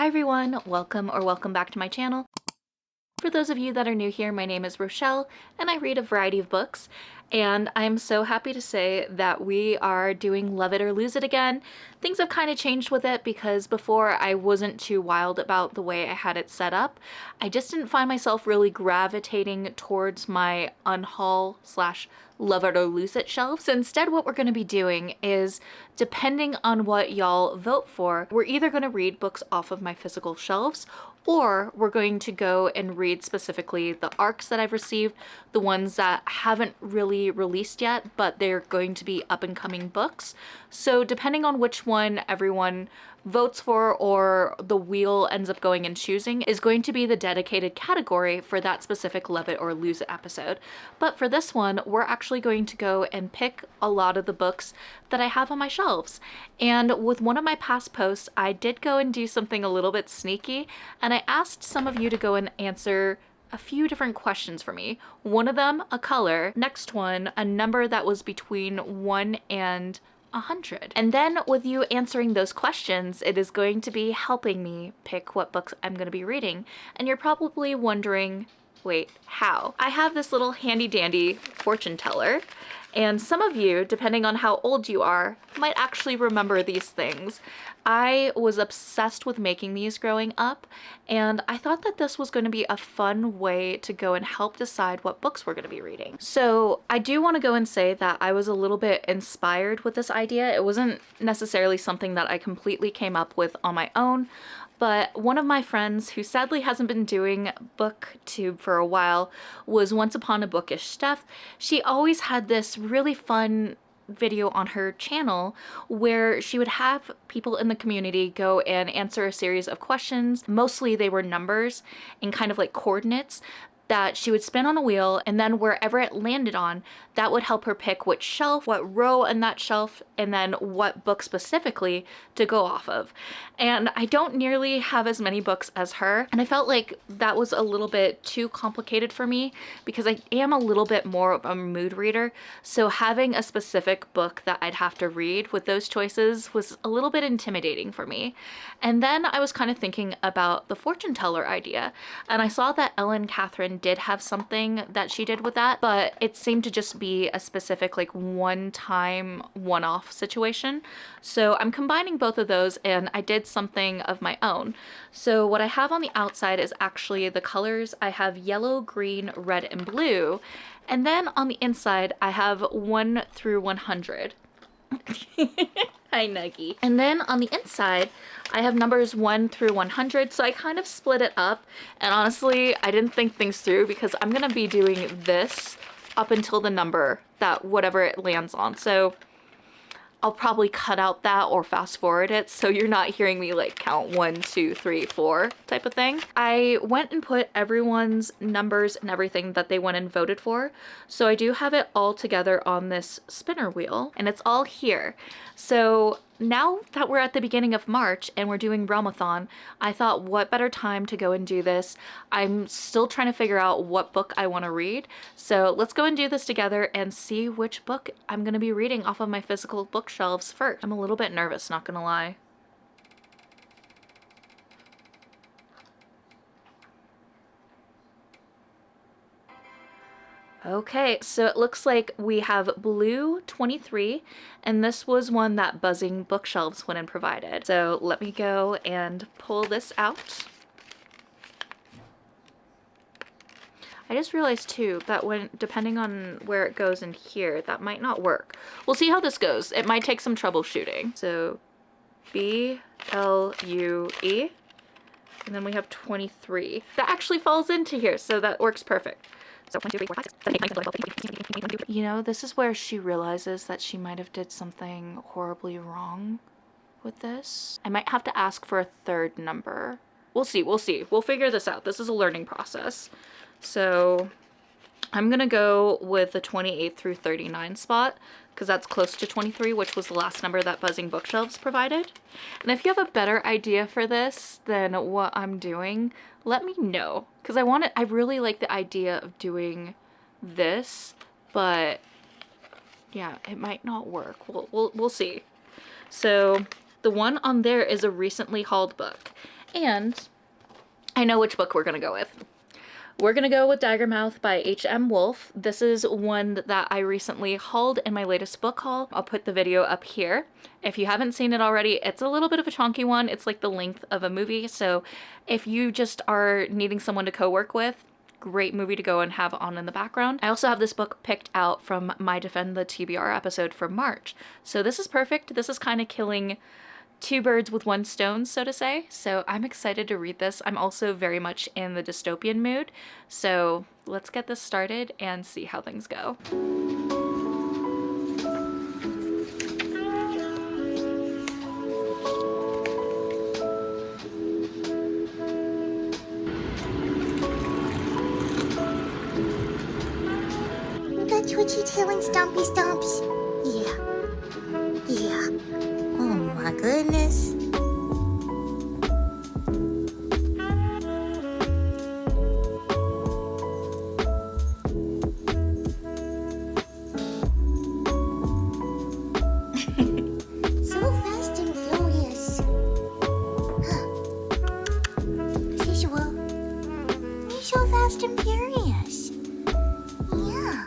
Hi everyone, welcome back to my channel. For those of you that are new here, my name is Rochelle and I read a variety of books, and I'm so happy to say that we are doing Love It or Lose It again. Things have kind of changed with it because before I wasn't too wild about the way I had it set up. I just didn't find myself really gravitating towards my unhaul slash Love It or Lose It shelves. Instead, what we're going to be doing is, depending on what y'all vote for, we're either going to read books off of my physical shelves, or we're going to go and read specifically the arcs that I've received, the ones that haven't really released yet, but they're going to be up and coming books. So depending on which one everyone votes for or the wheel ends up going and choosing is going to be the dedicated category for that specific Love It or Lose It episode. But for this one, we're actually going to go and pick a lot of the books that I have on my shelves. And with one of my past posts, I did go and do something a little bit sneaky, and I asked some of you to go and answer a few different questions for me. One of them, a color. Next one, a number that was between 1 and 100. And then with you answering those questions, it is going to be helping me pick what books I'm going to be reading. And you're probably wondering, wait, how? I have this little handy dandy fortune teller, and some of you, depending on how old you are, might actually remember these things. I was obsessed with making these growing up, and I thought that this was going to be a fun way to go and help decide what books we're going to be reading. So I do want to go and say that I was a little bit inspired with this idea. It wasn't necessarily something that I completely came up with on my own, but one of my friends, who sadly hasn't been doing booktube for a while, was once upon a bookish stuff. She always had this really fun video on her channel where she would have people in the community go and answer a series of questions. Mostly they were numbers and kind of like coordinates that she would spin on a wheel, and then wherever it landed on, that would help her pick which shelf, what row in that shelf, and then what book specifically to go off of. And I don't nearly have as many books as her, and I felt like that was a little bit too complicated for me because I am a little bit more of a mood reader, so having a specific book that I'd have to read with those choices was a little bit intimidating for me. And then I was kind of thinking about the fortune teller idea, and I saw that Ellen Catherine did have something that she did with that, but it seemed to just be a specific like one-time, one-off situation. So I'm combining both of those, and I did something of my own. So what I have on the outside is actually the colors. I have yellow, green, red, and blue. And then on the inside, I have 1 through 100. Hi, Nuggie. And then on the inside, I have numbers 1 through 100, so I kind of split it up, and honestly, I didn't think things through because I'm gonna be doing this up until the number that whatever it lands on. So I'll probably cut out that or fast forward it so you're not hearing me like count 1, 2, 3, 4 type of thing. I went and put everyone's numbers and everything that they went and voted for. So I do have it all together on this spinner wheel, and it's all here. So now that we're at the beginning of March and we're doing Realmathon, I thought what better time to go and do this. I'm still trying to figure out what book I want to read. So let's go and do this together and see which book I'm going to be reading off of my physical bookshelves first. I'm a little bit nervous, not gonna lie. Okay, so it looks like we have blue 23, and this was one that Buzzing Bookshelves went and provided. So let me go and pull this out. I just realized too that when, depending on where it goes in here, that might not work. We'll see how this goes. It might take some troubleshooting. So B-L-U-E, and then we have 23. That actually falls into here, so that works perfect. So 1, 2, 3, 4, 5, 6, 7, 8, 9, 10, 11, 12, 13, 14, 15, 16, 17, 18, 19, 20. You know, this is where she realizes that she might have did something horribly wrong with this. I might have to ask for a third number. We'll see, we'll see. We'll figure this out. This is a learning process. So I'm gonna go with the 28 through 39 spot because that's close to 23, which was the last number that Buzzing Bookshelves provided. And if you have a better idea for this than what I'm doing, let me know, because I really like the idea of doing this, but yeah, it might not work. We'll see. So the one on there is a recently hauled book, And I know which book we're gonna go with. We're gonna go with Daggermouth by H.M. Wolf. This is one that I recently hauled in my latest book haul. I'll put the video up here. If you haven't seen it already, it's a little bit of a chunky one. It's like the length of a movie, so if you just are needing someone to co-work with, great movie to go and have on in the background. I also have this book picked out from my Defend the TBR episode from March, so this is perfect. This is kind of killing two birds with one stone, so to say. So I'm excited to read this. I'm also very much in the dystopian mood. So let's get this started and see how things go. The twitchy tail and stompy stomps. Yeah. Oh my goodness. So fast and furious. As usual. You're so fast and furious. Yeah.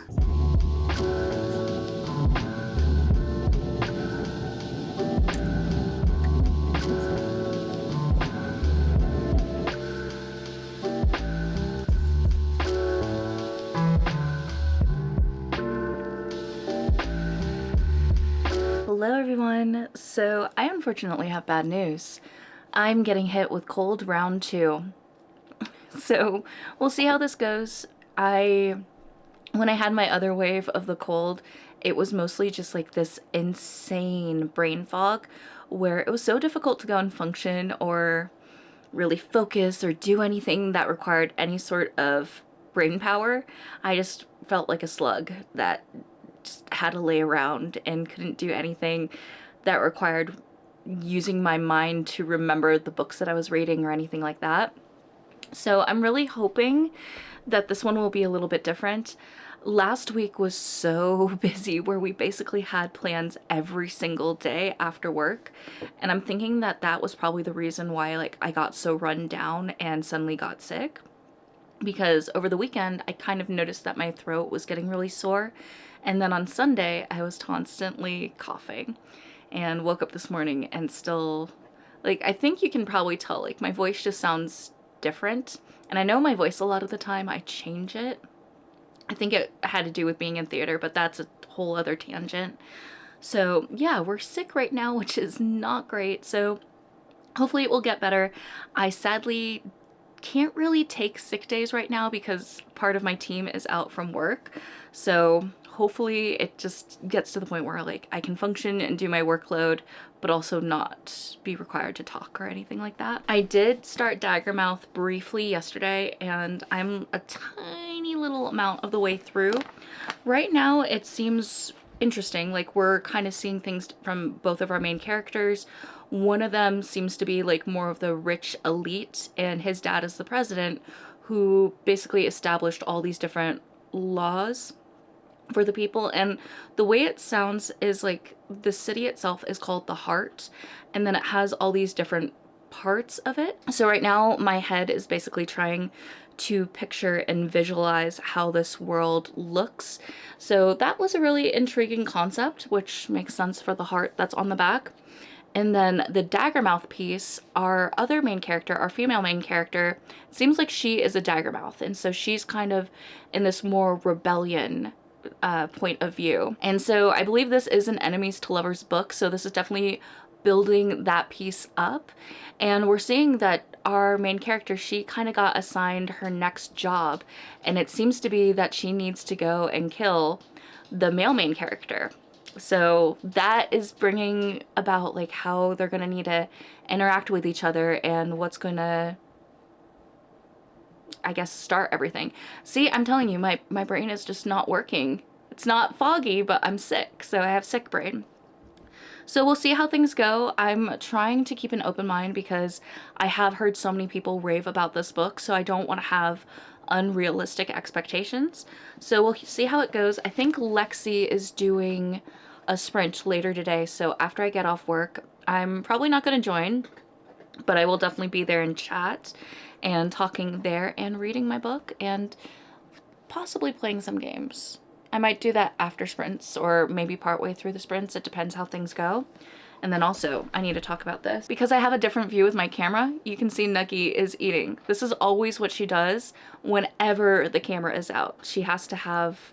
Hello everyone. So I unfortunately have bad news. I'm getting hit with cold round 2. So we'll see how this goes. When I had my other wave of the cold, it was mostly just like this insane brain fog where it was so difficult to go and function or really focus or do anything that required any sort of brain power. I just felt like a slug that just had to lay around and couldn't do anything that required using my mind to remember the books that I was reading or anything like that. So I'm really hoping that this one will be a little bit different. Last week was so busy where we basically had plans every single day after work, and I'm thinking that that was probably the reason why I got so run down and suddenly got sick, because over the weekend I kind of noticed that my throat was getting really sore, and then on Sunday I was constantly coughing and woke up this morning and still, I think you can probably tell, my voice just sounds different. And I know my voice a lot of the time I change it. I think it had to do with being in theater, but that's a whole other tangent. So yeah, we're sick right now, which is not great. So hopefully it will get better. I sadly can't really take sick days right now because part of my team is out from work. So hopefully it just gets to the point where I can function and do my workload, but also not be required to talk or anything like that. I did start Daggermouth briefly yesterday, and I'm a tiny little amount of the way through. Right now it seems interesting. We're kind of seeing things from both of our main characters. One of them seems to be more of the rich elite, and his dad is the president, who basically established all these different laws for the people. And the way it sounds is the city itself is called the Heart, and then it has all these different parts of it. So right now my head is basically trying to picture and visualize how this world looks. So that was a really intriguing concept, which makes sense for the heart that's on the back. And then the Daggermouth piece, our other main character, our female main character, seems like she is a Daggermouth, and so she's kind of in this more rebellion point of view. And so I believe this is an enemies to lovers book, so this is definitely building that piece up. And we're seeing that our main character, she kind of got assigned her next job, and it seems to be that she needs to go and kill the male main character. So that is bringing about how they're gonna need to interact with each other and what's gonna, I guess, start everything. See, I'm telling you, my brain is just not working. It's not foggy, but I'm sick, so I have sick brain. So we'll see how things go. I'm trying to keep an open mind because I have heard so many people rave about this book, so I don't want to have unrealistic expectations. So we'll see how it goes. I think Lexi is doing a sprint later today, so after I get off work, I'm probably not going to join. but I will definitely be there in chat and talking there and reading my book and possibly playing some games. I might do that after sprints or maybe partway through the sprints. It depends how things go. And then also, I need to talk about this. Because I have a different view with my camera, you can see Nugget is eating. This is always what she does whenever the camera is out. She has to have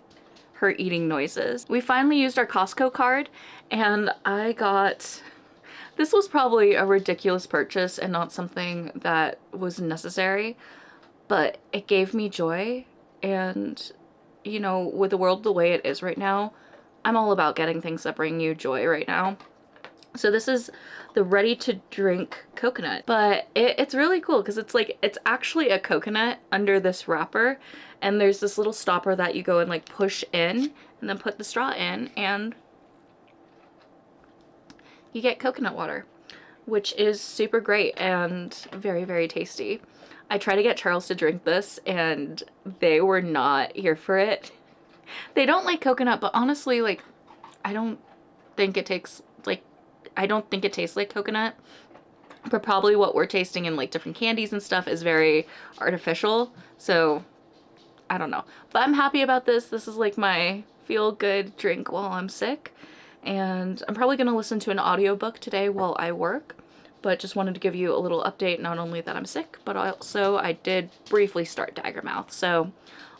her eating noises. We finally used our Costco card, and I got... This was probably a ridiculous purchase and not something that was necessary, but it gave me joy. And, you know, with the world the way it is right now, I'm all about getting things that bring you joy right now. So this is the ready to drink coconut, but it's really cool because it's like, it's actually a coconut under this wrapper, and there's this little stopper that you go and like push in and then put the straw in, and you get coconut water, which is super great and very, very tasty. I tried to get Charles to drink this and they were not here for it. They don't like coconut, but honestly, like, I don't think it tastes like coconut, but probably what we're tasting in like different candies and stuff is very artificial. So I don't know, but I'm happy about this. This is like my feel good drink while I'm sick. And I'm probably going to listen to an audiobook today while I work, but just wanted to give you a little update. Not only that I'm sick, but also I did briefly start Daggermouth. So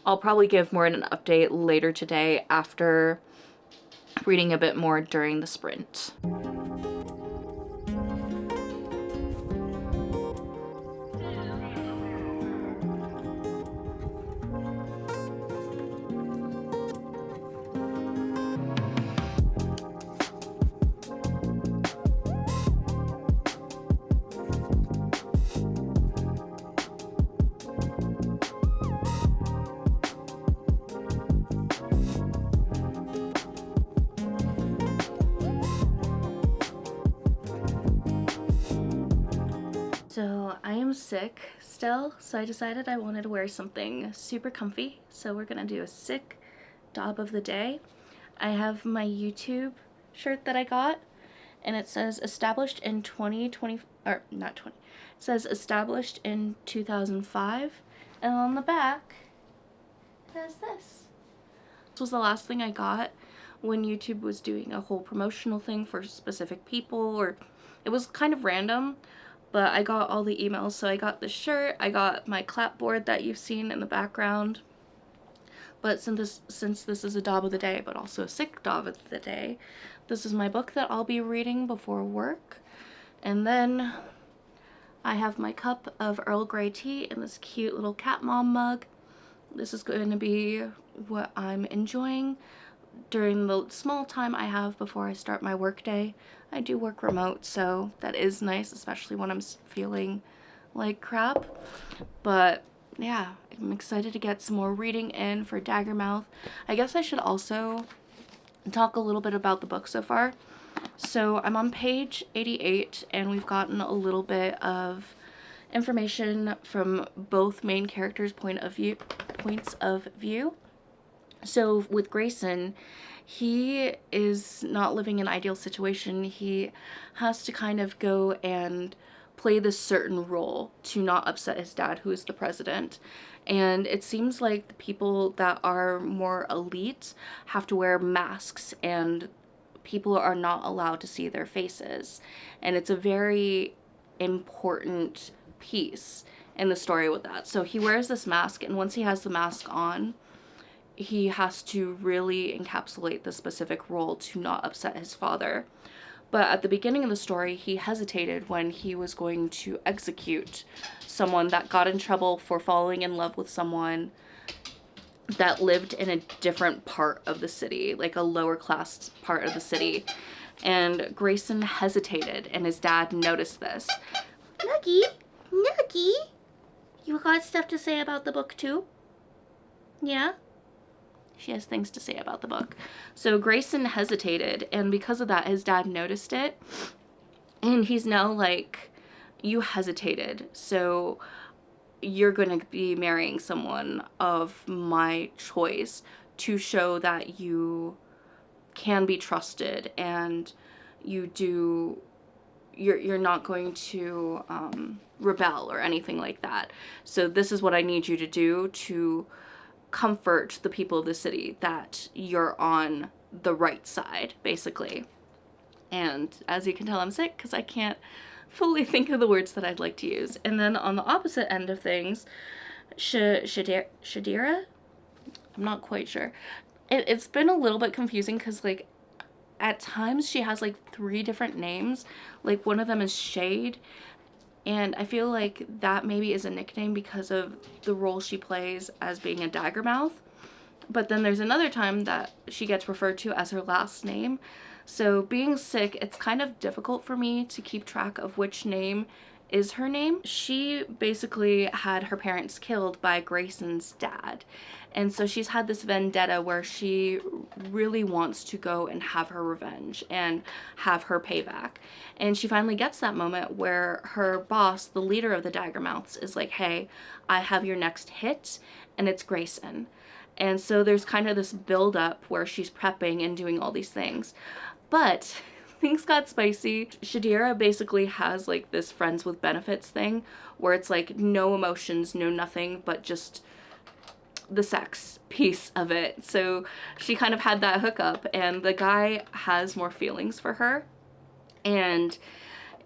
I'll probably give more an update later today after reading a bit more during the sprint. So I am sick still, so I decided I wanted to wear something super comfy. So we're gonna do a sick daub of the day. I have my YouTube shirt that I got, and it says established in 2020, or not 20, it says established in 2005, and on the back it has this. This was the last thing I got when YouTube was doing a whole promotional thing for specific people, or it was kind of random. But I got all the emails, so I got the shirt, I got my clapboard that you've seen in the background. But since this is a daub of the day, but also a sick daub of the day, this is my book that I'll be reading before work. And then I have my cup of Earl Grey tea in this cute little cat mom mug. This is going to be what I'm enjoying during the small time I have before I start my work day. I do work remote, so that is nice, especially when I'm feeling like crap. But yeah, I'm excited to get some more reading in for Daggermouth. I guess I should also talk a little bit about the book so far. So I'm on page 88, and we've gotten a little bit of information from both main characters' points of view. So with Grayson, he is not living an ideal situation. He has to kind of go and play this certain role to not upset his dad, who is the president. And it seems like the people that are more elite have to wear masks, and people are not allowed to see their faces. And it's a very important piece in the story with that. So he wears this mask, and once he has the mask on, he has to really encapsulate the specific role to not upset his father. But at the beginning of the story, he hesitated when he was going to execute someone that got in trouble for falling in love with someone that lived in a different part of the city, like a lower class part of the city. And Grayson hesitated, and his dad noticed this. Nuggie, you got stuff to say about the book too? Yeah? She has things to say about the book. So Grayson hesitated, and because of that, his dad noticed it. And he's now like, you hesitated, so you're going to be marrying someone of my choice to show that you can be trusted and you do you're not going to rebel or anything like that. So this is what I need you to do to comfort the people of the city, that you're on the right side, basically. And as you can tell, I'm sick because I can't fully think of the words that I'd like to use. And then on the opposite end of things, Shadira? I'm not quite sure. It's been a little bit confusing because, like, at times she has, like, 3 different names. Like, one of them is Shade, and I feel like that maybe is a nickname because of the role she plays as being a dagger mouth. But then there's another time that she gets referred to as her last name. So being sick, it's kind of difficult for me to keep track of which name is her name. She basically had her parents killed by Grayson's dad. And so she's had this vendetta where she really wants to go and have her revenge and have her payback. And she finally gets that moment where her boss, the leader of the Daggermouths, is like, hey, I have your next hit, and it's Grayson. And so there's kind of this build up where she's prepping and doing all these things. But things got spicy. Shadira basically has like this friends with benefits thing where it's like no emotions, no nothing, but just the sex piece of it. So she kind of had that hookup, and the guy has more feelings for her. And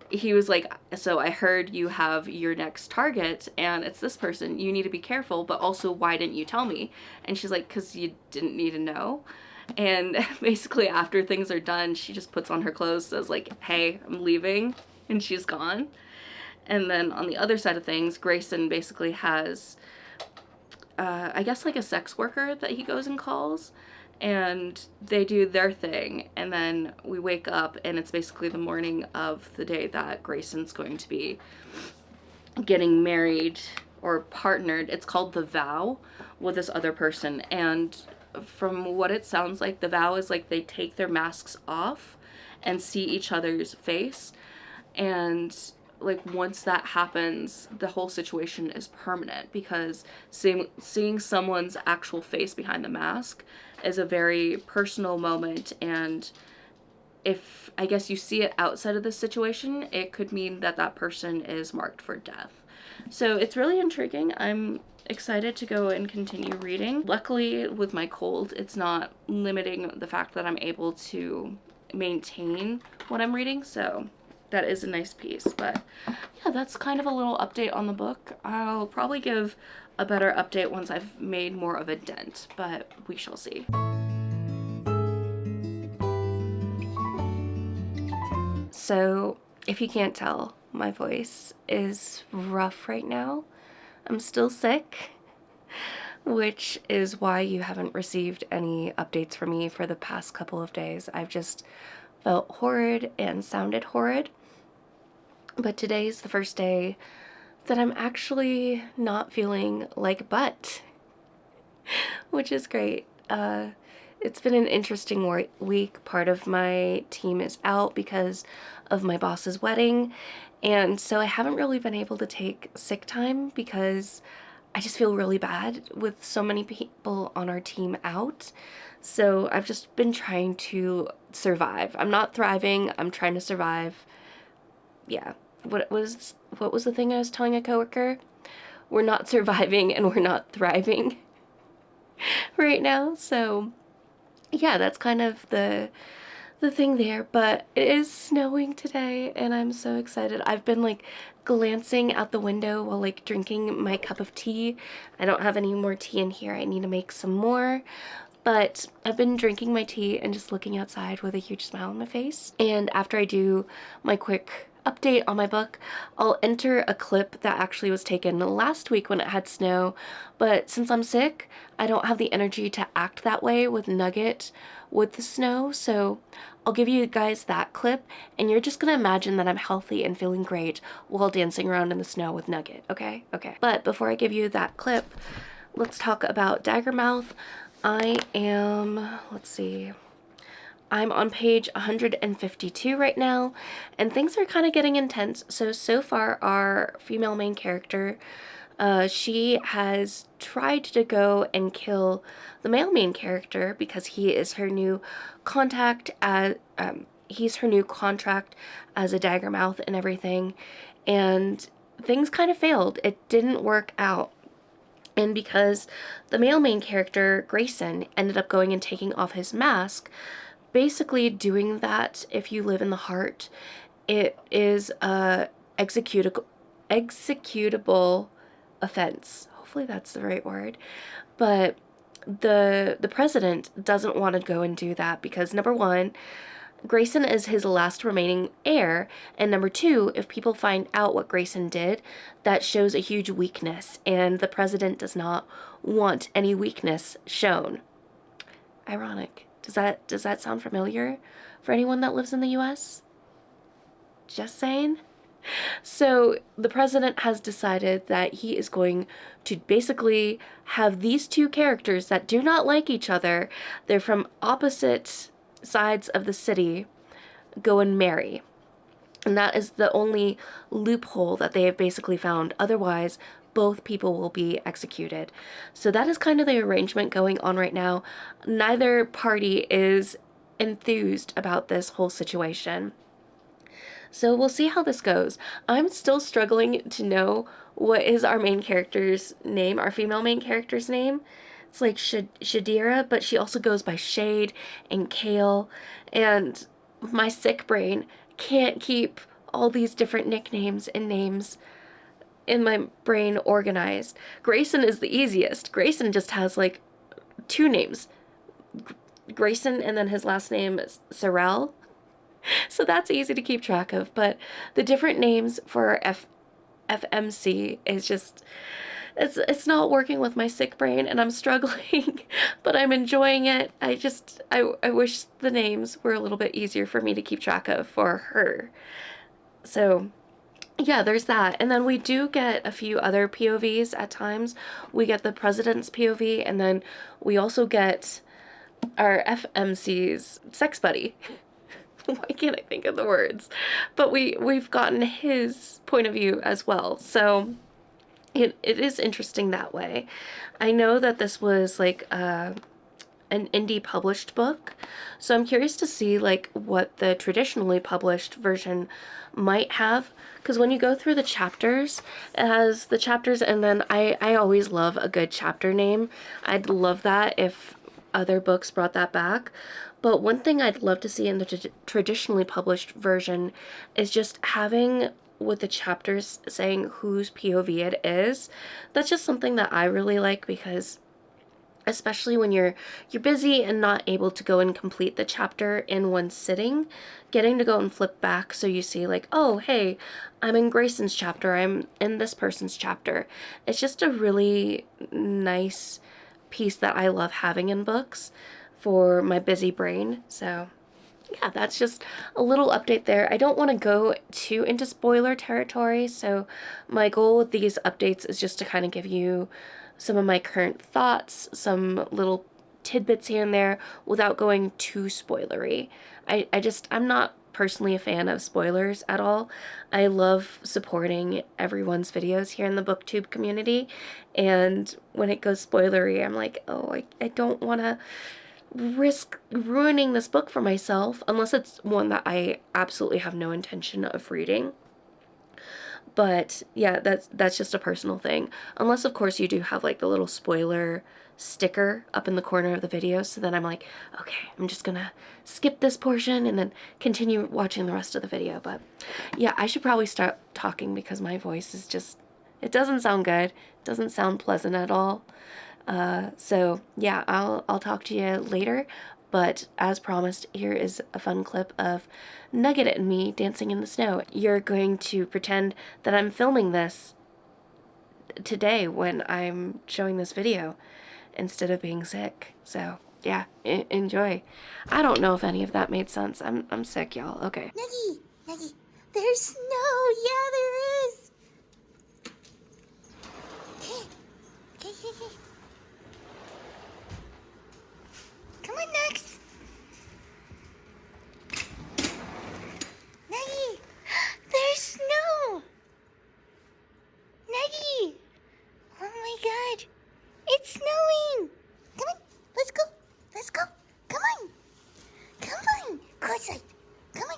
he was like, so I heard you have your next target and it's this person. You need to be careful, but also why didn't you tell me? And she's like, because you didn't need to know. And basically after things are done, she just puts on her clothes, says like, hey, I'm leaving, and she's gone. And then on the other side of things, Grayson basically has I guess like a sex worker that he goes and calls, and they do their thing, and then we wake up and it's basically the morning of the day that Grayson's going to be getting married or partnered. It's called the vow with this other person, and from what it sounds like, the vow is like they take their masks off and see each other's face, and like once that happens, the whole situation is permanent, because seeing someone's actual face behind the mask is a very personal moment. And if I guess you see it outside of this situation, it could mean that that person is marked for death. So it's really intriguing. I'm excited to go and continue reading. Luckily with my cold, it's not limiting the fact that I'm able to maintain what I'm reading, so that is a nice piece. But yeah, that's kind of a little update on the book. I'll probably give a better update once I've made more of a dent, but we shall see. So if you can't tell, my voice is rough right now. I'm still sick, which is why you haven't received any updates from me for the past couple of days. I've just felt horrid and sounded horrid. But today's the first day that I'm actually not feeling like butt, which is great. It's been an interesting week. Part of my team is out because of my boss's wedding, and so I haven't really been able to take sick time because I just feel really bad with so many people on our team out. So I've just been trying to survive. I'm not thriving, I'm trying to survive. Yeah. What was the thing I was telling a coworker? We're not surviving and we're not thriving right now. So yeah, that's kind of the thing there. But it is snowing today and I'm so excited. I've been like glancing out the window while like drinking my cup of tea. I don't have any more tea in here. I need to make some more. But I've been drinking my tea and just looking outside with a huge smile on my face. And after I do my quick update on my book, I'll enter a clip that actually was taken last week when it had snow. But since I'm sick, I don't have the energy to act that way with Nugget with the snow. So I'll give you guys that clip, and you're just gonna imagine that I'm healthy and feeling great while dancing around in the snow with Nugget, okay? Okay. But before I give you that clip, let's talk about Daggermouth. I'm on page 152 right now, and things are kind of getting intense. So far our female main character, she has tried to go and kill the male main character because he is her new contact he's her new contract as a Daggermouth and everything, and things kind of failed. It didn't work out. And because the male main character, Grayson, ended up going and taking off his mask, basically doing that, if you live in the heart, it is a executable offense. Hopefully that's the right word. But the president doesn't want to go and do that because, number one, Grayson is his last remaining heir, and number two, if people find out what Grayson did, that shows a huge weakness, and the president does not want any weakness shown. Ironic. Does that sound familiar for anyone that lives in the US? Just saying. So the president has decided that he is going to basically have these two characters that do not like each other, they're from opposite sides of the city, go and marry. And that is the only loophole that they have basically found. Otherwise, both people will be executed. So that is kind of the arrangement going on right now. Neither party is enthused about this whole situation. So we'll see how this goes. I'm still struggling to know what is our main character's name, our female main character's name. It's like Shadira, but she also goes by Shade and Kale. And my sick brain can't keep all these different nicknames and names in my brain organized. Grayson is the easiest. Grayson just has like two names. Grayson and then his last name is Sorrell. So that's easy to keep track of, but the different names for FMC is just, it's not working with my sick brain, and I'm struggling, but I'm enjoying it. I wish the names were a little bit easier for me to keep track of for her. So yeah, there's that. And then we do get a few other POVs at times. We get the president's POV, and then we also get our FMC's sex buddy. Why can't I think of the words? But we've gotten his point of view as well. So it is interesting that way. I know that this was like an indie published book, so I'm curious to see like what the traditionally published version might have, because when you go through the chapters, it has the chapters, and then I always love a good chapter name. I'd love that if other books brought that back. But one thing I'd love to see in the traditionally published version is just having with the chapters saying whose POV it is. That's just something that I really like, because especially when you're busy and not able to go and complete the chapter in one sitting, getting to go and flip back so you see like, oh, hey, I'm in Grayson's chapter, I'm in this person's chapter. It's just a really nice piece that I love having in books for my busy brain. So yeah, that's just a little update there. I don't want to go too into spoiler territory, so my goal with these updates is just to kind of give you some of my current thoughts, some little tidbits here and there without going too spoilery. I'm not personally a fan of spoilers at all. I love supporting everyone's videos here in the booktube community, and when it goes spoilery, I'm like, oh, I don't want to risk ruining this book for myself unless it's one that I absolutely have no intention of reading. But yeah, that's just a personal thing. Unless, of course, you do have like the little spoiler sticker up in the corner of the video, so then I'm like, okay, I'm just gonna skip this portion and then continue watching the rest of the video. But yeah, I should probably start talking because my voice is just, it doesn't sound good. It doesn't sound pleasant at all. So yeah, I'll talk to you later, but as promised, here is a fun clip of Nugget and me dancing in the snow. You're going to pretend that I'm filming this today when I'm showing this video instead of being sick. So yeah, enjoy. I don't know if any of that made sense. I'm sick, y'all. Okay. Nuggy, there's snow. Yeah, there is. Okay. Come on, Nux. Nuggy, there's snow. Nuggy. Oh my God. It's snowing. Come on, let's go. Let's go. Come on. Come on. Go outside. Come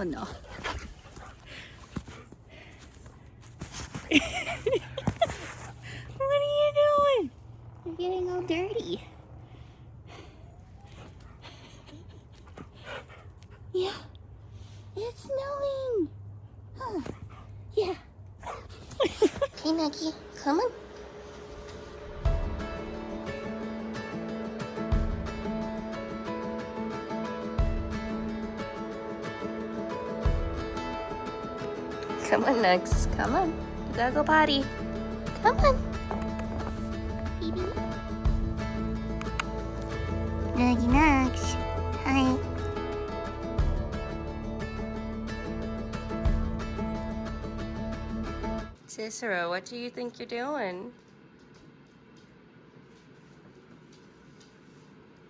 Oh no. What are you doing? You're getting all dirty. Yeah. It's snowing. Huh. Yeah. Okay, Nugget, come on. Come on, Nugs. Come on. You gotta go potty. Come on. Baby. Nuggy Nugs. Hi. Cicero, what do you think you're doing?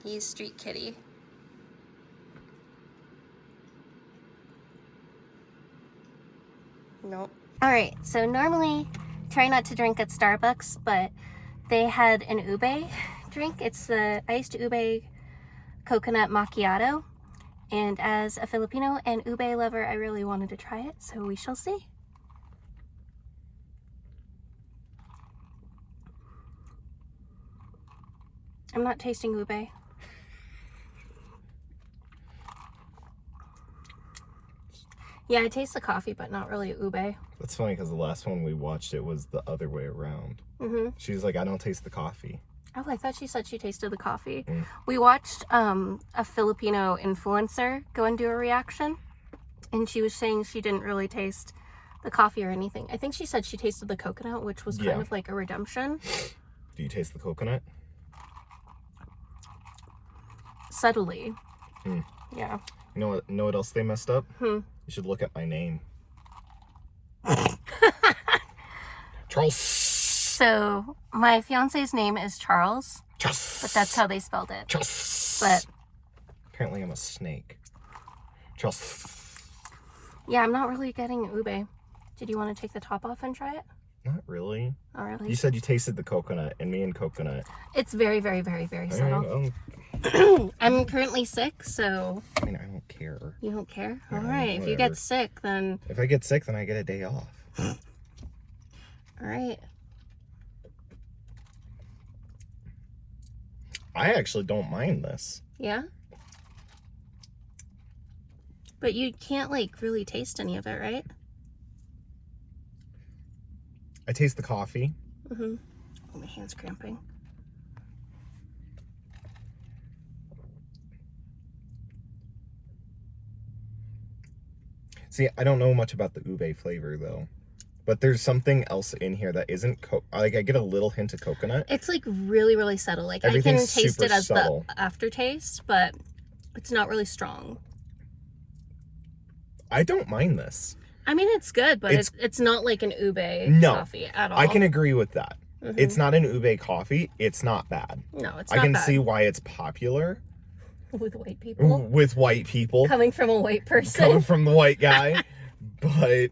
He's street kitty. Nope. Alright, so normally try not to drink at Starbucks, but they had an ube drink. It's the iced ube coconut macchiato. And as a Filipino and ube lover, I really wanted to try it, so we shall see. I'm not tasting ube. Yeah, I taste the coffee, but not really ube. That's funny because the last one we watched, it was the other way around. She's like, I don't taste the coffee. Oh, I thought she said she tasted the coffee. Mm. We watched a Filipino influencer go and do a reaction, and she was saying she didn't really taste the coffee or anything. I think she said she tasted the coconut, which was kind of like a redemption. Do you taste the coconut? Subtly. Mm. Yeah. You know what else they messed up? Hmm. You should look at my name. Charles. So, my fiance's name is Charles, but that's how they spelled it. Charles. But apparently I'm a snake. Charles. yeah, I'm not really getting ube. Did you want to take the top off and try it? Not really. Oh, really? You said you tasted the coconut, and me and coconut. It's very, very, very, very subtle. Well, I'm currently sick, so... I mean, I don't care. You don't care? Yeah, Alright, if you whatever. get sick, then... If I get sick, then I get a day off. Alright. I actually don't mind this. Yeah? But you can't, like, really taste any of it, right? I taste the coffee. Mm-hmm. Oh, my hand's cramping. See, I don't know much about the ube flavor, though. But there's something else in here that isn't... like, I get a little hint of coconut. It's, like, really, really subtle. Like, I can Everything's taste super it as subtle. the aftertaste, but it's not really strong. I don't mind this. I mean, it's good, but it's not like an ube coffee at all. I can agree with that. Mm-hmm. It's not an ube coffee. It's not bad. No, it's not I can bad. see why it's popular. With white people? With white people. Coming from a white person. Coming from the white guy. But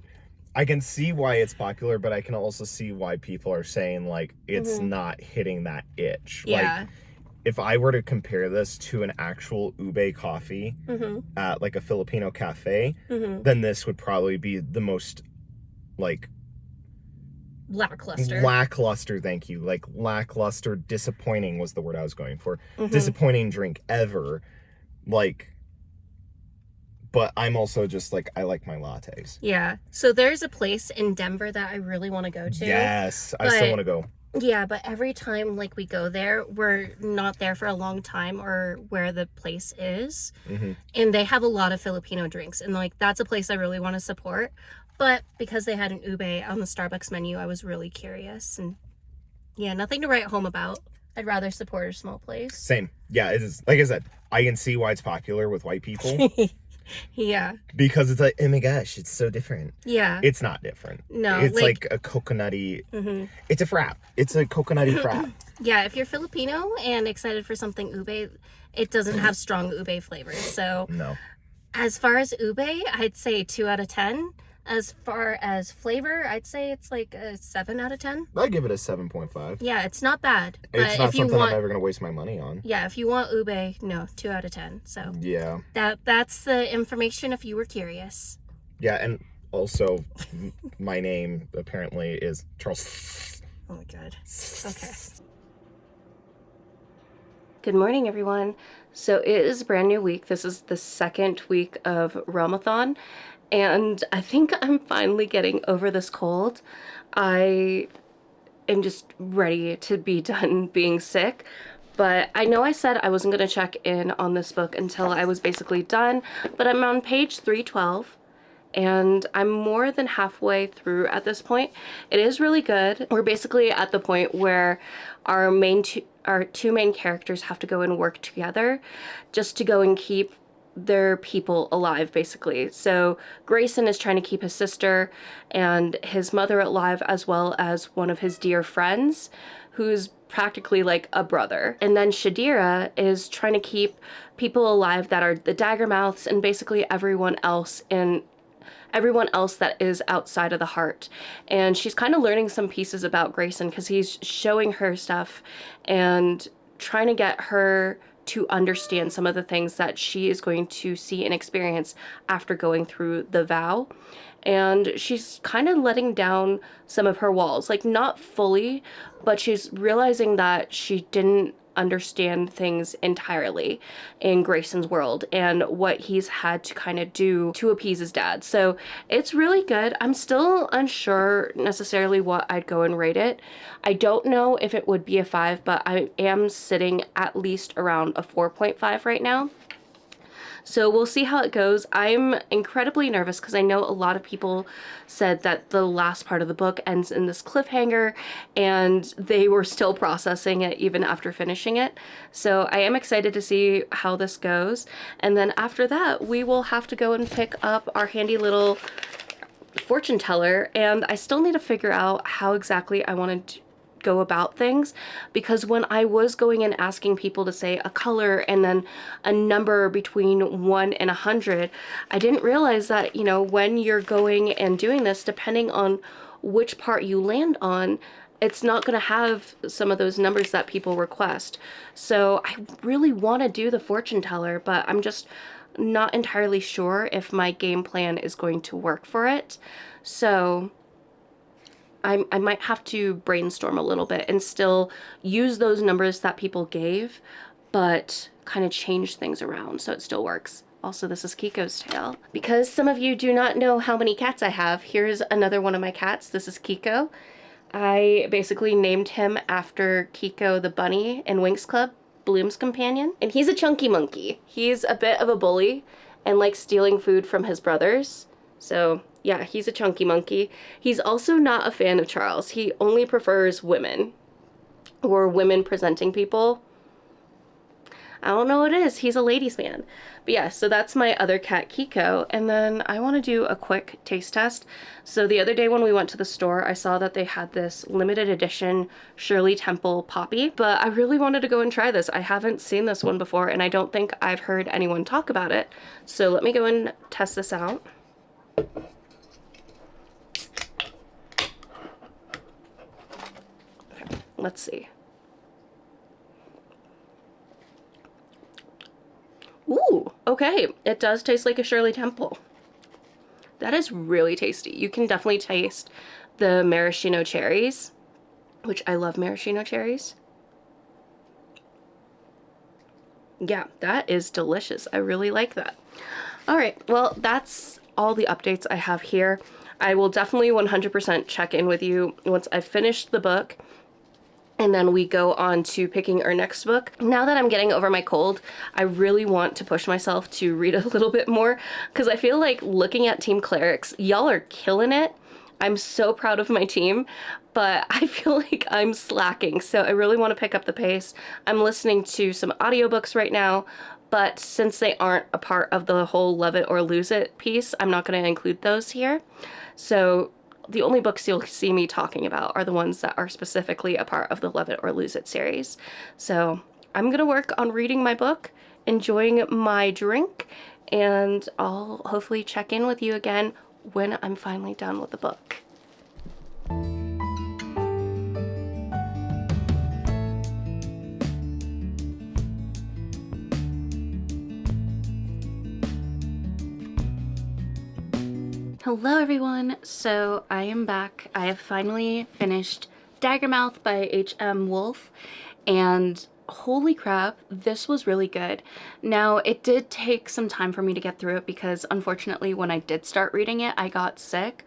I can see why it's popular, but I can also see why people are saying, like, it's not hitting that itch. Yeah. Like, if I were to compare this to an actual ube coffee at, like, a Filipino cafe, then this would probably be the most, like... Lackluster, thank you. Like, lackluster, disappointing was the word I was going for. Disappointing drink ever. Like... But I'm also just, like, I like my lattes. Yeah. So there's a place in Denver that I really want to go to. Yes. I still want to go. Yeah, but every time, like, we go there, we're not there for a long time or where the place is. And they have a lot of Filipino drinks. And, like, that's a place I really want to support. But because they had an ube on the Starbucks menu, I was really curious. And, yeah, nothing to write home about. I'd rather support a small place. Same. Yeah, it is. Like I said, I can see why it's popular with white people. Yeah. Because it's like, oh my gosh, it's so different. Yeah. It's not different. No. It's like a coconutty... It's a frap. It's a coconutty frap. Yeah, if you're Filipino and excited for something ube, it doesn't have strong ube flavors. So... No. As far as ube, I'd say 2 out of 10. As far as flavor, I'd say it's like a 7 out of 10. I'd give it a 7.5. Yeah, it's not bad. But It's not if you something want, I'm ever going to waste my money on. yeah, if you want ube, no, 2 out of 10. So Yeah. that's the information if you were curious. Yeah, and also, my name apparently is Charles. Oh my god. Okay. Good morning, everyone. So it is a brand new week. This is the second week of Ramadan, and I think I'm finally getting over this cold. I am just ready to be done being sick. But I know I said I wasn't going to check in on this book until I was basically done, but I'm on page 312. And I'm more than halfway through at this point. It is really good. We're basically at the point where our two main characters have to go and work together just to go and keep their people alive, basically. So Grayson is trying to keep his sister and his mother alive, as well as one of his dear friends who's practically like a brother. And then Shadira is trying to keep people alive that are the Daggermouths and basically everyone else that is outside of the heart. And she's kind of learning some pieces about Grayson because he's showing her stuff and trying to get her to understand some of the things that she is going to see and experience after going through the vow. And she's kind of letting down some of her walls, like not fully, but she's realizing that she didn't understand things entirely in Grayson's world and what he's had to kind of do to appease his dad. So it's really good. I'm still unsure necessarily what I'd go and rate it. I don't know if it would be a 5, but I am sitting at least around a 4.5 right now. So we'll see how it goes. I'm incredibly nervous because I know a lot of people said that the last part of the book ends in this cliffhanger and they were still processing it even after finishing it. So I am excited to see how this goes. And then after that, we will have to go and pick up our handy little fortune teller, and I still need to figure out how exactly I want to go about things, because when I was going and asking people to say a color and then a number between 1 and 100, I didn't realize that, you know, when you're going and doing this, depending on which part you land on, it's not going to have some of those numbers that people request. So I really want to do the fortune teller, but I'm just not entirely sure if my game plan is going to work for it. So I might have to brainstorm a little bit and still use those numbers that people gave, but kind of change things around so it still works. Also, this is Kiko's tail. Because some of you do not know how many cats I have, here's another one of my cats. This is Kiko. I basically named him after Kiko the bunny in Winx Club, Bloom's companion. And he's a chunky monkey. He's a bit of a bully and likes stealing food from his brothers. So yeah, he's a chunky monkey. He's also not a fan of Charles. He only prefers women or women presenting people. I don't know what it is. He's a ladies' man. But yeah, so that's my other cat, Kiko. And then I want to do a quick taste test. So the other day when we went to the store, I saw that they had this limited edition Shirley Temple Poppy, but I really wanted to go and try this. I haven't seen this one before, and I don't think I've heard anyone talk about it. So let me go and test this out. Let's see. Ooh, okay. It does taste like a Shirley Temple. That is really tasty. You can definitely taste the maraschino cherries, which I love maraschino cherries. Yeah, that is delicious. I really like that. All right, well, that's all the updates I have here. I will definitely 100% check in with you once I've finished the book, and then we go on to picking our next book. Now that I'm getting over my cold, I really want to push myself to read a little bit more, because I feel like looking at Team Clerics, y'all are killing it. I'm so proud of my team, but I feel like I'm slacking, so I really want to pick up the pace. I'm listening to some audiobooks right now, but since they aren't a part of the whole Love It or Lose It piece, I'm not going to include those here. So the only books you'll see me talking about are the ones that are specifically a part of the Love It or Lose It series. So I'm gonna work on reading my book, enjoying my drink, and I'll hopefully check in with you again when I'm finally done with the book. Hello everyone, so I am back. I have finally finished Daggermouth by H.M. Wolf, and holy crap, this was really good. Now, it did take some time for me to get through it because unfortunately when I did start reading it, I got sick,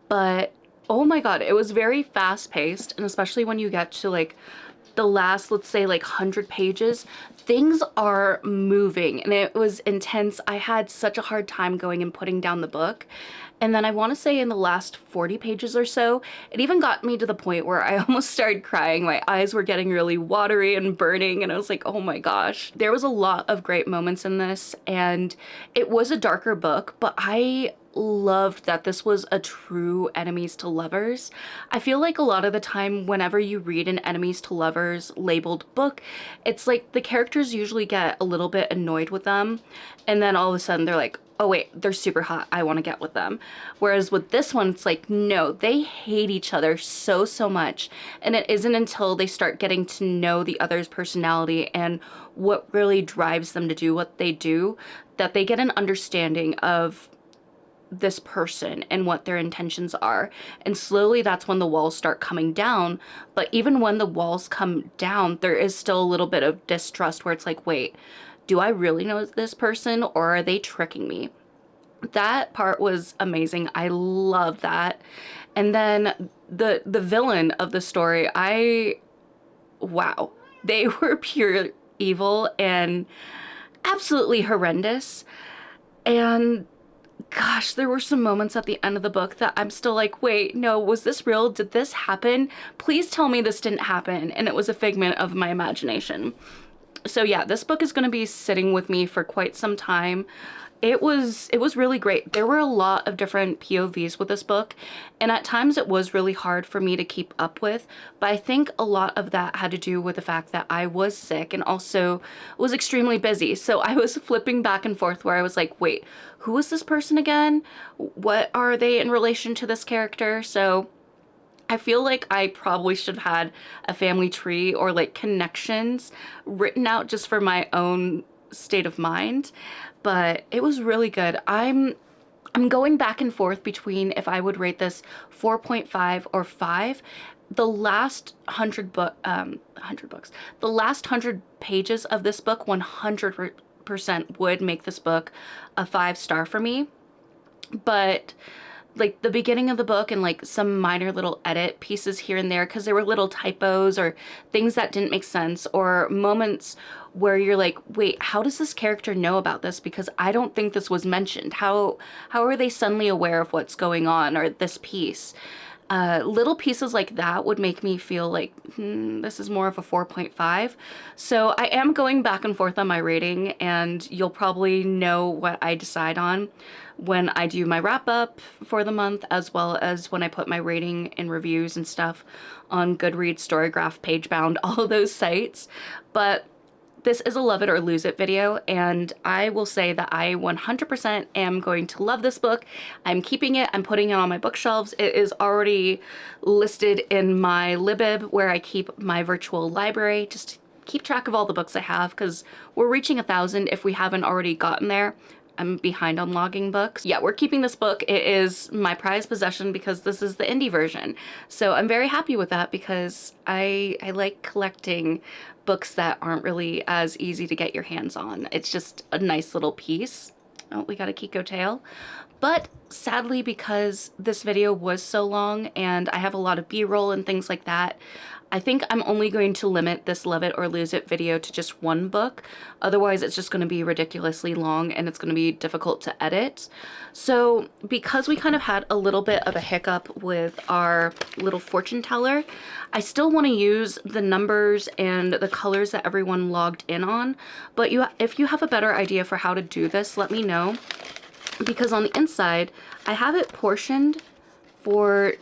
but oh my god, it was very fast-paced, and especially when you get to like the last, let's say like 100 pages, things are moving and it was intense. I had such a hard time going and putting down the book. And then I want to say in the last 40 pages or so, it even got me to the point where I almost started crying. My eyes were getting really watery and burning, and I was like, oh my gosh. There was a lot of great moments in this, and it was a darker book, but I loved that this was a true enemies to lovers. I feel like a lot of the time whenever you read an enemies to lovers labeled book, it's like the characters usually get a little bit annoyed with them, and then all of a sudden they're like, oh wait, they're super hot, I want to get with them. Whereas with this one, it's like, no, they hate each other so much, and it isn't until they start getting to know the other's personality and what really drives them to do what they do that they get an understanding of this person and what their intentions are. And slowly that's when the walls start coming down. But even when the walls come down, there is still a little bit of distrust where it's like, wait, do I really know this person or are they tricking me? That part was amazing. I love that. And then the villain of the story, wow, they were pure evil and absolutely horrendous. And gosh, there were some moments at the end of the book that I'm still like, wait, no, was this real? Did this happen? Please tell me this didn't happen and it was a figment of my imagination. So yeah, this book is going to be sitting with me for quite some time. It was really great. There were a lot of different POVs with this book, and at times it was really hard for me to keep up with, but I think a lot of that had to do with the fact that I was sick and also was extremely busy. So I was flipping back and forth where I was like, wait, who is this person again? What are they in relation to this character? So I feel like I probably should have had a family tree or like connections written out just for my own state of mind, but it was really good. I'm going back and forth between if I would rate this 4.5 or 5. The last 100 books, the last 100 pages of this book 100% would make this book a 5-star for me, but like the beginning of the book and like some minor little edit pieces here and there, because there were little typos or things that didn't make sense, or moments where you're like, wait, how does this character know about this? Because I don't think this was mentioned. How are they suddenly aware of what's going on, or this piece? Little pieces like that would make me feel like this is more of a 4.5. So I am going back and forth on my rating, and you'll probably know what I decide on when I do my wrap up for the month, as well as when I put my rating and reviews and stuff on Goodreads, Storygraph, Pagebound, all of those sites. But this is a love it or lose it video, and I will say that I 100% am going to love this book. I'm keeping it, I'm putting it on my bookshelves. It is already listed in my Libib where I keep my virtual library, just to keep track of all the books I have, because we're reaching 1,000 if we haven't already gotten there. I'm behind on logging books. Yeah, we're keeping this book. It is my prized possession because this is the indie version. So I'm very happy with that because I like collecting books that aren't really as easy to get your hands on. It's just a nice little piece. Oh, we got a Kiko tail. But sadly, because this video was so long and I have a lot of B-roll and things like that, I think I'm only going to limit this love it or lose it video to just one book. Otherwise, it's just going to be ridiculously long and it's going to be difficult to edit. So because we kind of had a little bit of a hiccup with our little fortune teller, I still want to use the numbers and the colors that everyone logged in on. But if you have a better idea for how to do this, let me know. Because on the inside, I have it portioned for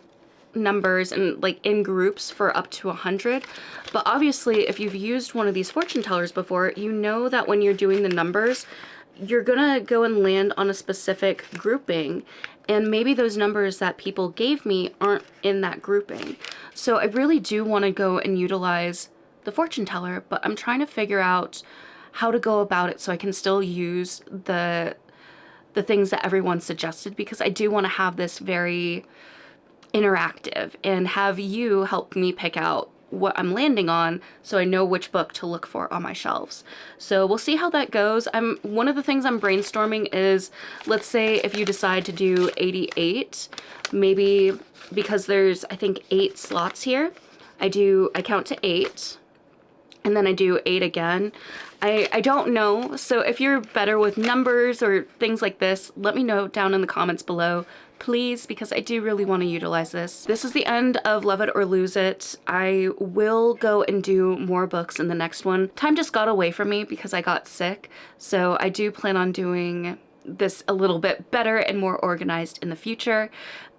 numbers and like in groups for up to 100. But obviously, if you've used one of these fortune tellers before, you know that when you're doing the numbers, you're gonna go and land on a specific grouping, and maybe those numbers that people gave me aren't in that grouping. So I really do want to go and utilize the fortune teller, but I'm trying to figure out how to go about it so I can still use the things that everyone suggested, because I do want to have this very interactive and have you help me pick out what I'm landing on so I know which book to look for on my shelves. So we'll see how that goes. One of the things I'm brainstorming is, let's say if you decide to do 88, maybe because there's, I think, 8 slots here, I count to 8 and then I do 8 again. I don't know, so if you're better with numbers or things like this, let me know down in the comments below, please, because I do really want to utilize this. This is the end of Love It or Lose It. I will go and do more books in the next one. Time just got away from me because I got sick, so I do plan on doing this a little bit better and more organized in the future.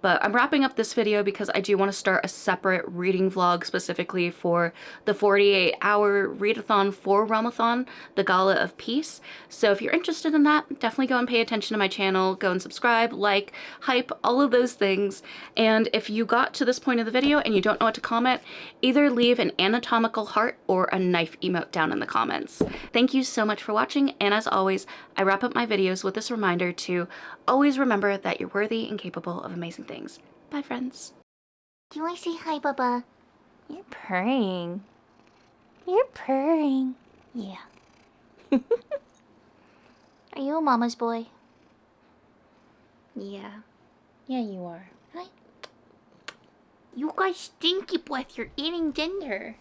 But I'm wrapping up this video because I do want to start a separate reading vlog specifically for the 48-hour readathon for Realmathon, the Gala of Peace. So if you're interested in that, definitely go and pay attention to my channel, go and subscribe, like, hype, all of those things. And if you got to this point of the video and you don't know what to comment, either leave an anatomical heart or a knife emote down in the comments. Thank you so much for watching, and as always, I wrap up my videos with this reminder to always remember that you're worthy and capable of amazing things. Bye, friends. Do you want to say hi, Bubba? You're purring. You're purring. Yeah. Are you a mama's boy? Yeah. Yeah, you are. Hi. You guys stinky breath. You're eating dinner.